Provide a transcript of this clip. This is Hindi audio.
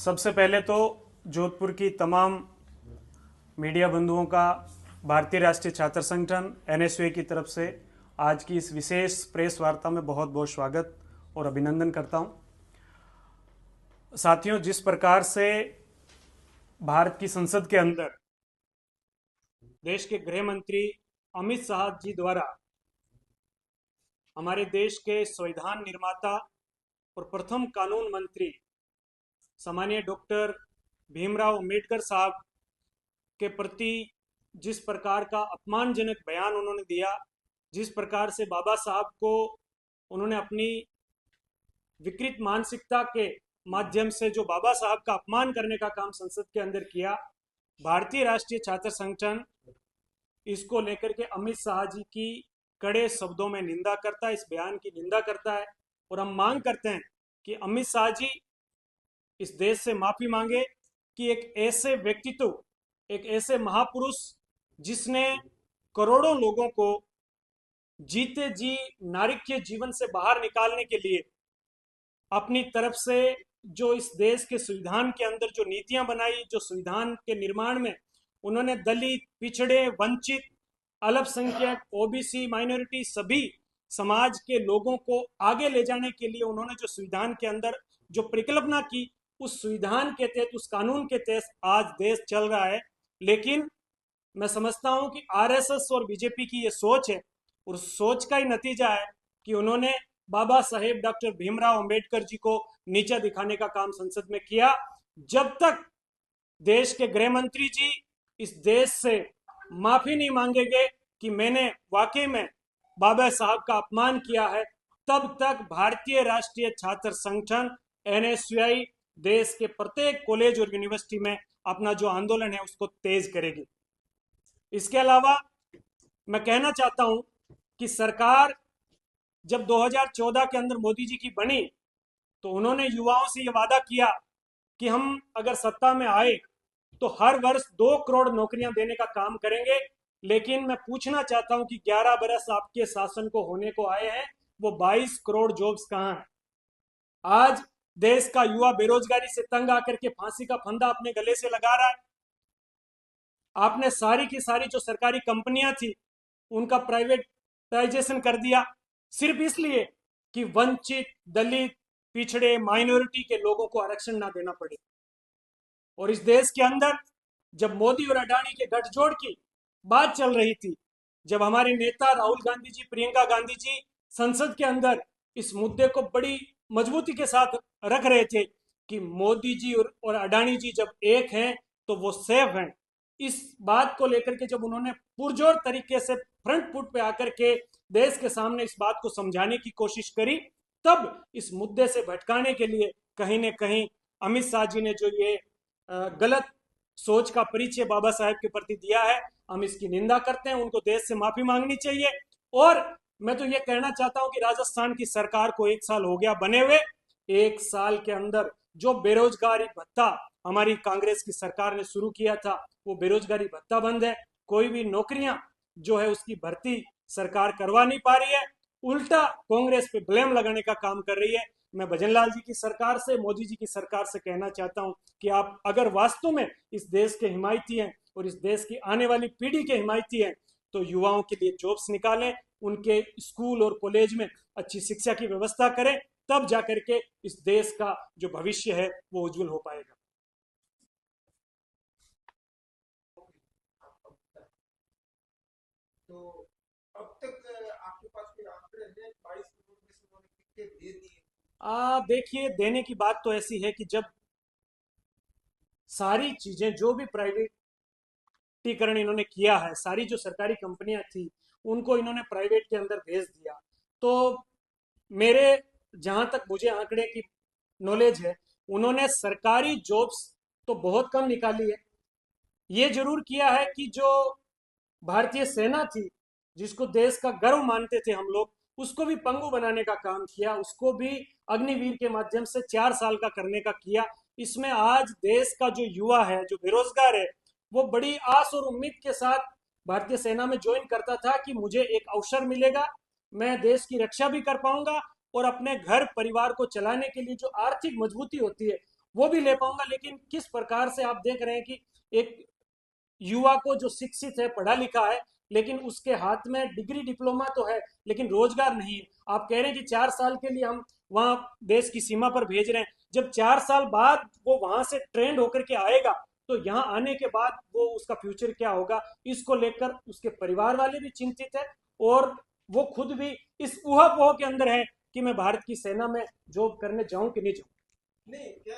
सबसे पहले तो जोधपुर की तमाम मीडिया बंधुओं का भारतीय राष्ट्रीय छात्र संगठन एनएसयूए की तरफ से आज की इस विशेष प्रेस वार्ता में बहुत बहुत स्वागत और अभिनंदन करता हूं। साथियों, जिस प्रकार से भारत की संसद के अंदर देश के गृह मंत्री अमित शाह जी द्वारा हमारे देश के संविधान निर्माता और प्रथम कानून मंत्री सम्मानीय डॉक्टर भीमराव अंबेडकर साहब के प्रति जिस प्रकार का अपमानजनक बयान उन्होंने दिया, जिस प्रकार से बाबा साहब को उन्होंने अपनी विकृत मानसिकता के माध्यम से जो बाबा साहब का अपमान करने का काम संसद के अंदर किया, भारतीय राष्ट्रीय छात्र संगठन इसको लेकर के अमित शाह जी की कड़े शब्दों में निंदा करता है, इस बयान की निंदा करता है। और हम मांग करते हैं कि अमित शाह जी इस देश से माफी मांगे कि एक ऐसे व्यक्तित्व, एक ऐसे महापुरुष जिसने करोड़ों लोगों को जीते जी नारकीय जीवन से बाहर निकालने के लिए अपनी तरफ से जो इस देश के संविधान के अंदर जो नीतियां बनाई, जो संविधान के निर्माण में उन्होंने दलित, पिछड़े, वंचित, अल्पसंख्यक, ओबीसी, माइनॉरिटी सभी समाज के लोगों को आगे ले जाने के लिए उन्होंने जो संविधान के अंदर जो परिकल्पना की, उस संविधान के तहत, उस कानून के तहत आज देश चल रहा है। लेकिन मैं समझता हूं कि आरएसएस और बीजेपी की ये सोच है और सोच का ही नतीजा है कि उन्होंने बाबा साहेब डॉक्टर भीमराव अंबेडकर जी को नीचा दिखाने का काम संसद में किया। जब तक देश के गृह मंत्री जी इस देश से माफी नहीं मांगेंगे कि मैंने वाकई में बाबा साहब का अपमान किया है, तब तक भारतीय राष्ट्रीय छात्र संगठन एनएसयूआई देश के प्रत्येक कॉलेज और यूनिवर्सिटी में अपना जो आंदोलन है उसको तेज करेगी। इसके अलावा मैं कहना चाहता हूं कि सरकार जब 2014 के अंदर मोदी जी की बनी तो उन्होंने युवाओं से यह वादा किया कि हम अगर सत्ता में आए तो हर वर्ष 2 करोड़ नौकरियां देने का काम करेंगे। लेकिन मैं पूछना चाहता हूं कि 11 बरस आपके शासन को होने को आए हैं, वो 22 करोड़ जॉब्स कहां हैं? आज देश का युवा बेरोजगारी से तंग आकर के फांसी का फंदा अपने गले से लगा रहा है। आपने सारी की सारी जो सरकारी कंपनियां थी उनका प्राइवेटाइजेशन कर दिया, सिर्फ इसलिए कि वंचित, दलित, पिछड़े, माइनॉरिटी के लोगों को आरक्षण ना देना पड़े। और इस देश के अंदर जब मोदी और अडानी के गठजोड़ की बात चल रही थी, जब हमारे नेता राहुल गांधी जी, प्रियंका गांधी जी संसद के अंदर इस मुद्दे को बड़ी मजबूती के साथ रख रहे थे कि मोदी जी और अडानी जी जब एक हैं तो वो सेफ हैं, इस बात को लेकर के जब उन्होंने पुरजोर तरीके से फ्रंट फुट पे आकर के देश के सामने इस बात को समझाने की कोशिश करी, तब इस मुद्दे से भटकाने के लिए कहीं न कहीं अमित शाह जी ने जो ये गलत सोच का परिचय बाबा साहेब के प्रति दिया है, हम इसकी निंदा करते हैं। उनको देश से माफी मांगनी चाहिए। और मैं तो ये कहना चाहता हूं कि राजस्थान की सरकार को 1 साल हो गया बने हुए, 1 साल के अंदर जो बेरोजगारी भत्ता हमारी कांग्रेस की सरकार ने शुरू किया था वो बेरोजगारी भत्ता बंद है। कोई भी नौकरियां जो है उसकी भर्ती सरकार करवा नहीं पा रही है, उल्टा कांग्रेस पे ब्लेम लगाने का काम कर रही है। मैं भजनलाल जी की सरकार से, मोदी जी की सरकार से कहना चाहता हूं कि आप अगर वास्तव में इस देश के हिमायती हैं और इस देश की आने वाली पीढ़ी के हिमायती हैं तो युवाओं के लिए जॉब्स निकालें, उनके स्कूल और कॉलेज में अच्छी शिक्षा की व्यवस्था करें, तब जाकर के इस देश का जो भविष्य है वो उज्जवल हो पाएगा। तो अब तक आपके पास कोई आंकड़े हैं 22 करोड़ में से उन्होंने कितने दे दिए? देखिए, देने की बात तो ऐसी है कि जब सारी चीजें जो भी प्राइवेटीकरण इन्होंने किया है, सारी जो सरकारी कंपनियां थी उनको इन्होंने प्राइवेट के अंदर भेज दिया, तो मेरे जहां तक मुझे आंकड़े की नॉलेज है, उन्होंने सरकारी जॉब्स तो बहुत कम निकाली है। ये जरूर किया है कि जो भारतीय सेना थी, जिसको देश का गर्व मानते थे हम लोग, उसको भी पंगु बनाने का काम किया, उसको भी अग्निवीर के माध्यम से 4 साल का करने का किया। इसमें आज देश का जो युवा है, जो बेरोजगार है, वो बड़ी आस और उम्मीद के साथ भारतीय सेना में ज्वाइन करता था कि मुझे एक अवसर मिलेगा, मैं देश की रक्षा भी कर पाऊंगा और अपने घर परिवार को चलाने के लिए जो आर्थिक मजबूती होती है वो भी ले पाऊंगा। लेकिन किस प्रकार से आप देख रहे हैं कि एक युवा को जो शिक्षित है, पढ़ा लिखा है, लेकिन उसके हाथ में डिग्री डिप्लोमा तो है लेकिन रोजगार नहीं है। आप कह रहे हैं कि 4 साल के लिए हम वहां देश की सीमा पर भेज रहे हैं, जब 4 साल बाद वो वहां से ट्रेंड होकर के आएगा तो यहाँ आने के बाद वो उसका फ्यूचर क्या होगा, इसको लेकर उसके परिवार वाले भी चिंतित है। और वो खुद भी इस ऊहापोह के अंदर है कि मैं भारत की सेना में जॉब करने जाऊं कि नहीं जाऊं। नहीं क्या